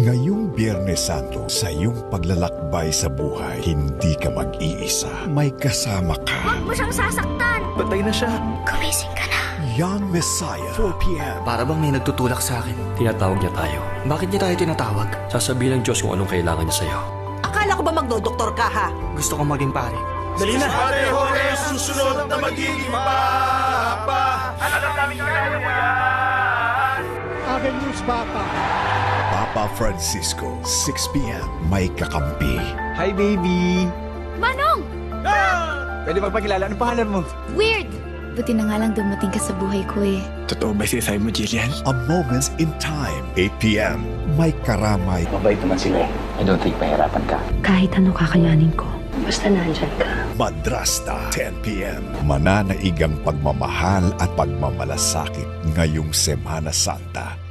Ngayong Biyernes Santo, sa iyong paglalakbay sa buhay, hindi ka mag-iisa. May kasama ka. Huwag mo siyang sasaktan! Patay na siya. Gumising ka na. Young Messiah, 4 p.m. Para bang may nagtutulak sa akin. Tinatawag niya tayo. Bakit niya tayo tinatawag? Sasabihin ng Diyos kung anong kailangan niya sa'yo. Akala ko ba magdodoktor ka, ha? Gusto kong maging pare. Dali na! Pareho ang susunod na magiging papa. Alam namin kaya mo yan. Avenues Papa. Papa Francisco, 6 p.m. May kakampi. Hi, baby! Manong! Pwede magpakilala. Ano pangalan mo? Weird! Buti na nga lang dumating ka sa buhay ko eh. Totoo ba sinasabi mo, Jillian? A Moment in Time, 8 p.m. May karamay. Mabait naman sila eh. I don't think mahirapan ka. Kahit ano kakayanin ko. Basta nandyan ka. Madrasta, 10 p.m. Mananaigang pagmamahal at pagmamalasakit ngayong Semana Santa.